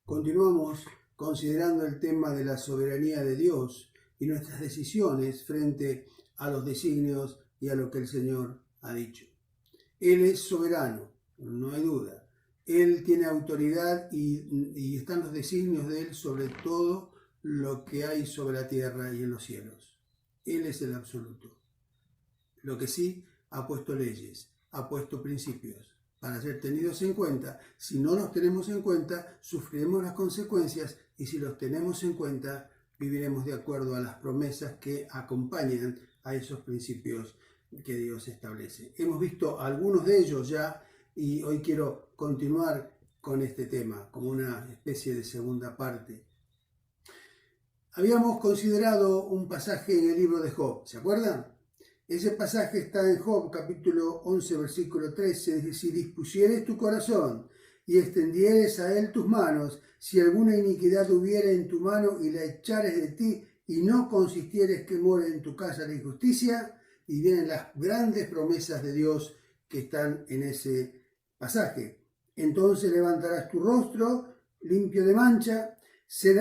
Continuamos considerando el tema de la soberanía de Dios y nuestras decisiones frente a los designios y a lo que el Señor ha dicho. Él es soberano, no hay duda. Él tiene autoridad y están los designios de Él sobre todo lo que hay sobre la tierra y en los cielos. Él es el absoluto. Lo que sí, ha puesto leyes, ha puesto principios para ser tenidos en cuenta. Si no los tenemos en cuenta, sufriremos las consecuencias, y si los tenemos en cuenta, viviremos de acuerdo a las promesas que acompañan a esos principios que Dios establece. Hemos visto algunos de ellos ya, y hoy quiero continuar con este tema como una especie de segunda parte. Habíamos considerado un pasaje en el libro de Job, ¿se acuerdan? Ese pasaje está en Job, capítulo 11, versículo 13. Dice: si dispusieres tu corazón y extendieres a él tus manos, si alguna iniquidad hubiere en tu mano y la echares de ti, y no consistieres que more en tu casa la injusticia. Y vienen las grandes promesas de Dios que están en ese pasaje. Entonces levantarás tu rostro limpio de mancha,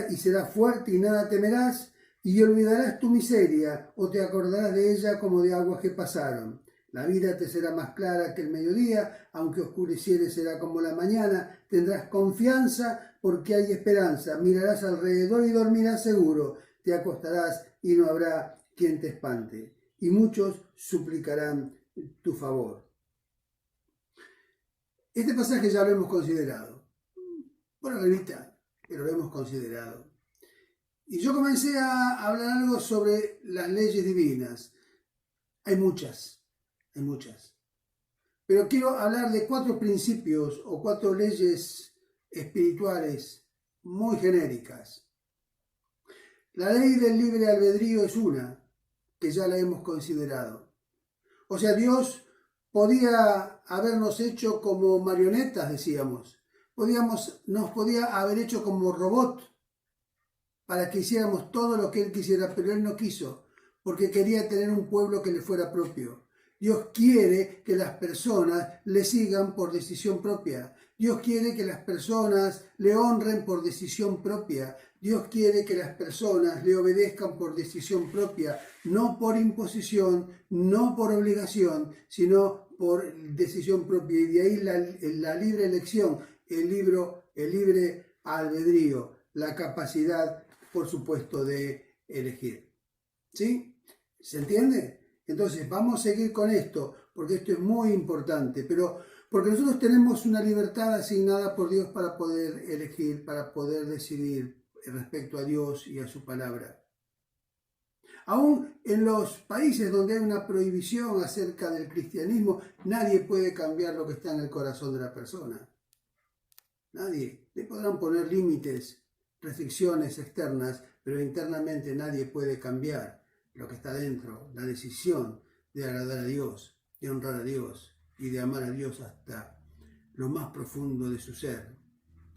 y serás fuerte y nada temerás, y olvidarás tu miseria, o te acordarás de ella como de aguas que pasaron. La vida te será más clara que el mediodía, aunque oscureciere será como la mañana. Tendrás confianza porque hay esperanza. Mirarás alrededor y dormirás seguro. Te acostarás y no habrá quien te espante, y muchos suplicarán tu favor. Este pasaje ya lo hemos considerado, por arribita, pero lo hemos considerado. Y yo comencé a hablar algo sobre las leyes divinas. Hay muchas. Pero quiero hablar de 4 principios o 4 leyes espirituales muy genéricas. La ley del libre albedrío es una, que ya la hemos considerado. O sea, Dios podía habernos hecho como marionetas, decíamos. Nos podía haber hecho como robot para que hiciéramos todo lo que Él quisiera, pero Él no quiso, porque quería tener un pueblo que le fuera propio. Dios quiere que las personas le sigan por decisión propia. Dios quiere que las personas le honren por decisión propia. Dios quiere que las personas le obedezcan por decisión propia, no por imposición, no por obligación, sino por decisión propia. Y de ahí la libre elección, el libre albedrío, la capacidad, por supuesto, de elegir. ¿Sí? ¿Se entiende? Entonces vamos a seguir con esto, porque esto es muy importante, pero porque nosotros tenemos una libertad asignada por Dios para poder elegir, para poder decidir respecto a Dios y a su palabra. Aún en los países donde hay una prohibición acerca del cristianismo, nadie puede cambiar lo que está en el corazón de la persona. Nadie. Le podrán poner límites, restricciones externas, pero internamente nadie puede cambiar lo que está dentro, la decisión de agradar a Dios, de honrar a Dios y de amar a Dios hasta lo más profundo de su ser,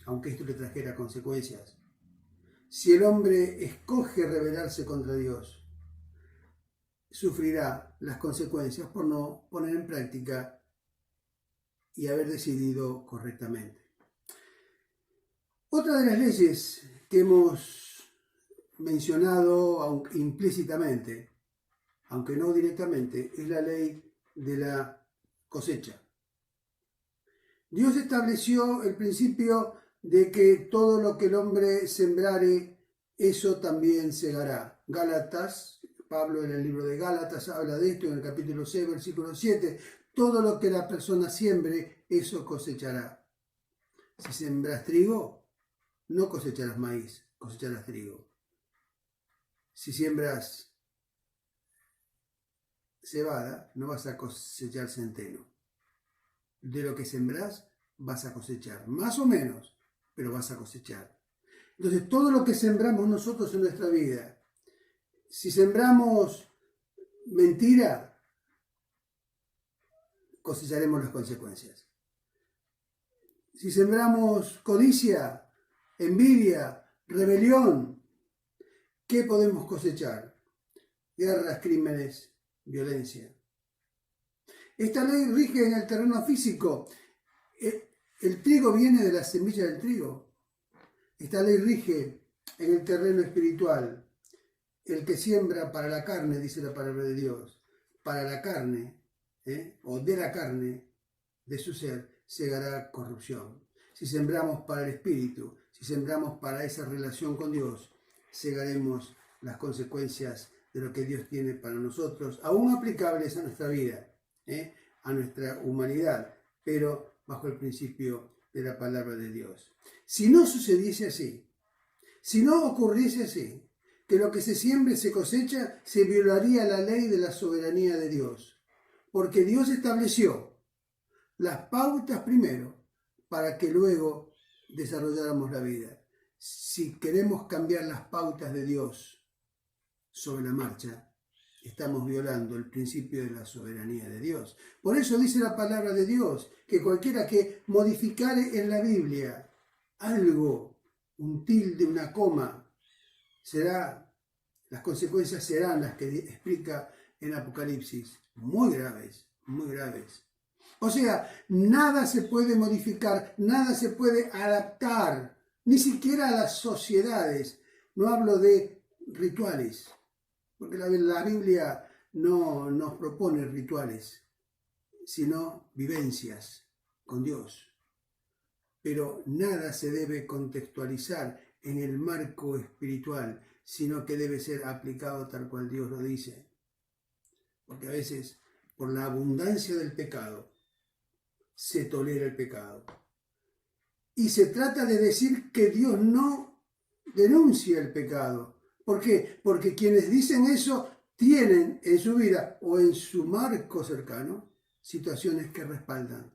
aunque esto le trajera consecuencias. Si el hombre escoge rebelarse contra Dios, sufrirá las consecuencias por no poner en práctica y haber decidido correctamente. Otra de las leyes que hemos mencionado aunque implícitamente, aunque no directamente, es la ley de la cosecha. Dios estableció el principio de que todo lo que el hombre sembrare, eso también segará. Gálatas, Pablo en el libro de Gálatas habla de esto en el capítulo 6, versículo 7. Todo lo que la persona siembre, eso cosechará. Si sembras trigo, no cosecharás maíz, cosecharás trigo. Si siembras cebada, no vas a cosechar centeno. De lo que sembrás, vas a cosechar. Más o menos, pero vas a cosechar. Entonces, todo lo que sembramos nosotros en nuestra vida, si sembramos mentira, cosecharemos las consecuencias. Si sembramos codicia, envidia, rebelión, ¿qué podemos cosechar? Guerras, crímenes, violencia. Esta ley rige en el terreno físico. El trigo viene de la semilla del trigo. Esta ley rige en el terreno espiritual. El que siembra para la carne, dice la palabra de Dios, para la carne, o de la carne de su ser, segará corrupción. Si sembramos para el espíritu, si sembramos para esa relación con Dios, segaremos las consecuencias de lo que Dios tiene para nosotros, aún aplicables a nuestra vida, a nuestra humanidad, pero bajo el principio de la palabra de Dios. Si no sucediese así, si no ocurriese así, que lo que se siembre se cosecha, se violaría la ley de la soberanía de Dios, porque Dios estableció las pautas primero para que luego desarrolláramos la vida. Si queremos cambiar las pautas de Dios sobre la marcha, estamos violando el principio de la soberanía de Dios. Por eso dice la palabra de Dios que cualquiera que modificare en la Biblia algo, un tilde, una coma, las consecuencias serán las que explica en Apocalipsis, muy graves, muy graves. O sea, nada se puede modificar, nada se puede adaptar, ni siquiera a las sociedades. No hablo de rituales, porque la Biblia no nos propone rituales, sino vivencias con Dios. Pero nada se debe contextualizar en el marco espiritual, sino que debe ser aplicado tal cual Dios lo dice. Porque a veces, por la abundancia del pecado, se tolera el pecado. Y se trata de decir que Dios no denuncia el pecado. ¿Por qué? Porque quienes dicen eso tienen en su vida o en su marco cercano situaciones que respaldan,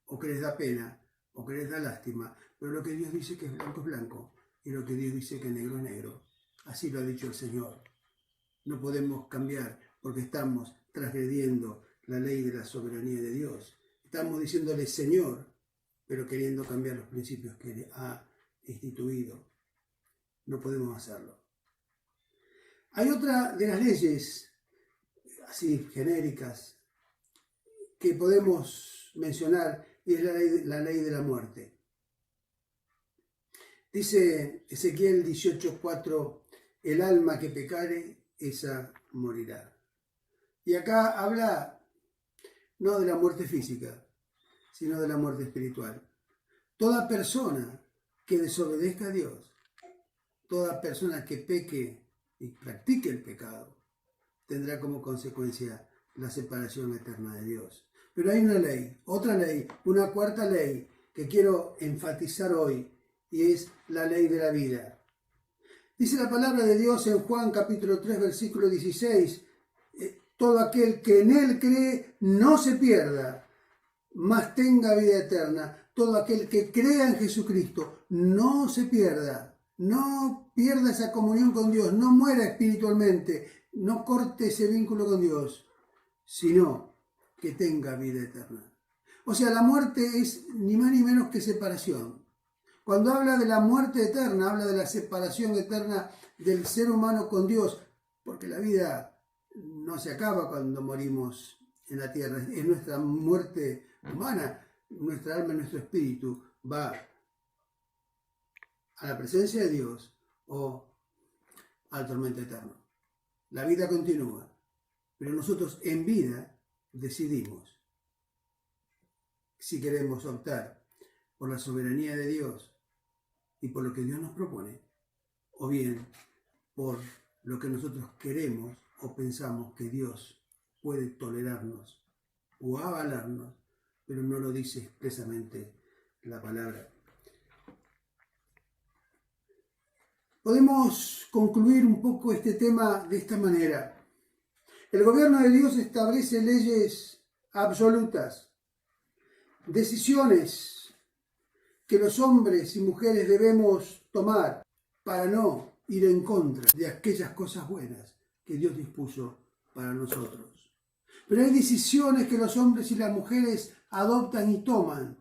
o que les da pena, o que les da lástima. Pero lo que Dios dice que es blanco, y lo que Dios dice que negro es negro. Así lo ha dicho el Señor. No podemos cambiar porque estamos transgrediendo la ley de la soberanía de Dios. Estamos diciéndole Señor, pero queriendo cambiar los principios que Él ha instituido. No podemos hacerlo. Hay otra de las leyes, así genéricas, que podemos mencionar, y es la ley de la muerte. Dice Ezequiel 18:4, el alma que pecare, esa morirá. Y acá habla no de la muerte física, sino de la muerte espiritual. Toda persona que desobedezca a Dios, toda persona que peque y practique el pecado, tendrá como consecuencia la separación eterna de Dios. Pero hay una ley, otra ley, una cuarta ley que quiero enfatizar hoy, y es la ley de la vida. Dice la palabra de Dios en Juan capítulo 3, versículo 16, todo aquel que en Él cree no se pierda, mas tenga vida eterna. Todo aquel que crea en Jesucristo no se pierda, no pierda esa comunión con Dios, no muera espiritualmente, no corte ese vínculo con Dios, sino que tenga vida eterna. O sea, la muerte es ni más ni menos que separación. Cuando habla de la muerte eterna, habla de la separación eterna del ser humano con Dios, porque la vida no se acaba cuando morimos en la tierra, es nuestra muerte humana, nuestra alma, nuestro espíritu va a la presencia de Dios o al tormento eterno. La vida continúa, pero nosotros en vida decidimos si queremos optar por la soberanía de Dios y por lo que Dios nos propone, o bien por lo que nosotros queremos o pensamos que Dios puede tolerarnos o avalarnos, pero no lo dice expresamente la palabra. Podemos concluir un poco este tema de esta manera. El gobierno de Dios establece leyes absolutas, decisiones que los hombres y mujeres debemos tomar para no ir en contra de aquellas cosas buenas que Dios dispuso para nosotros. Pero hay decisiones que los hombres y las mujeres adoptan y toman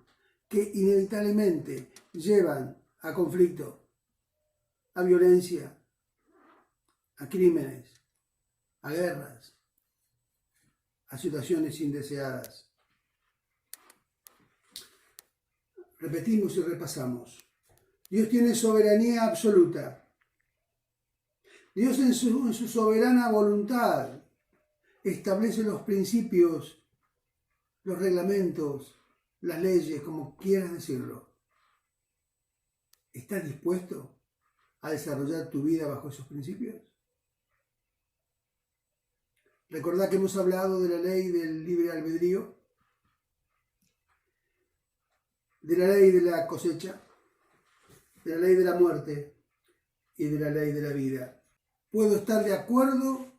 que inevitablemente llevan a conflicto, a violencia, a crímenes, a guerras, a situaciones indeseadas. Repetimos y repasamos. Dios tiene soberanía absoluta. Dios en su soberana voluntad establece los principios, los reglamentos, las leyes, como quieras decirlo. ¿Estás dispuesto a desarrollar tu vida bajo esos principios? Recordá que hemos hablado de la ley del libre albedrío, de la ley de la cosecha, de la ley de la muerte y de la ley de la vida. ¿Puedo estar de acuerdo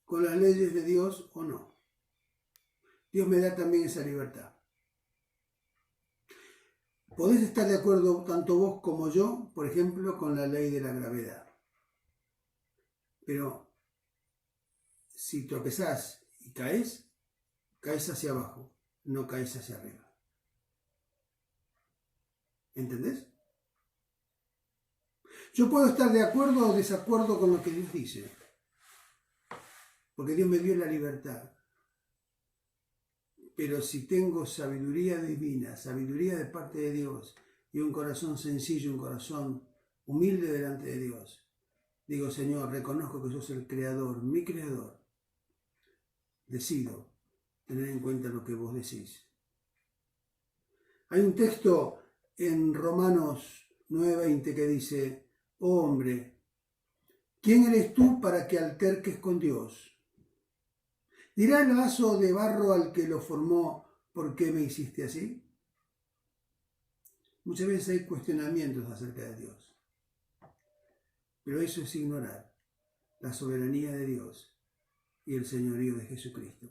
con las leyes de Dios o no? Dios me da también esa libertad. Podés estar de acuerdo tanto vos como yo, por ejemplo, con la ley de la gravedad. Pero si tropezás y caes hacia abajo, no caes hacia arriba. ¿Entendés? Yo puedo estar de acuerdo o desacuerdo con lo que Dios dice, porque Dios me dio la libertad. Pero si tengo sabiduría divina, sabiduría de parte de Dios, y un corazón sencillo, un corazón humilde delante de Dios, digo, Señor, reconozco que sos el Creador, mi Creador. Decido tener en cuenta lo que vos decís. Hay un texto en Romanos 9:20 que dice: oh hombre, ¿quién eres tú para que alterques con Dios? ¿Dirá el vaso de barro al que lo formó, ¿por qué me hiciste así? Muchas veces hay cuestionamientos acerca de Dios, pero eso es ignorar la soberanía de Dios y el señorío de Jesucristo.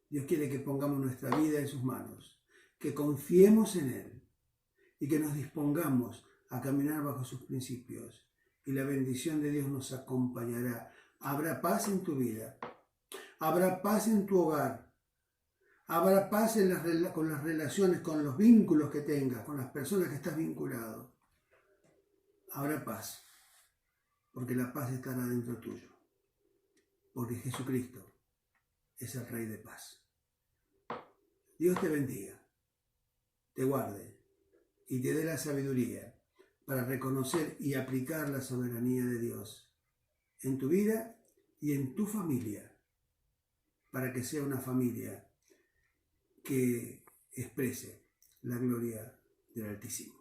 Dios quiere que pongamos nuestra vida en sus manos, que confiemos en Él y que nos dispongamos a caminar bajo sus principios, y la bendición de Dios nos acompañará. Habrá paz en tu vida, habrá paz en tu hogar, habrá paz con las relaciones, con los vínculos que tengas, con las personas que estás vinculado. Habrá paz, porque la paz estará dentro tuyo, porque Jesucristo es el Rey de paz. Dios te bendiga, te guarde y te dé la sabiduría para reconocer y aplicar la soberanía de Dios en tu vida y en tu familia, para que sea una familia que exprese la gloria del Altísimo.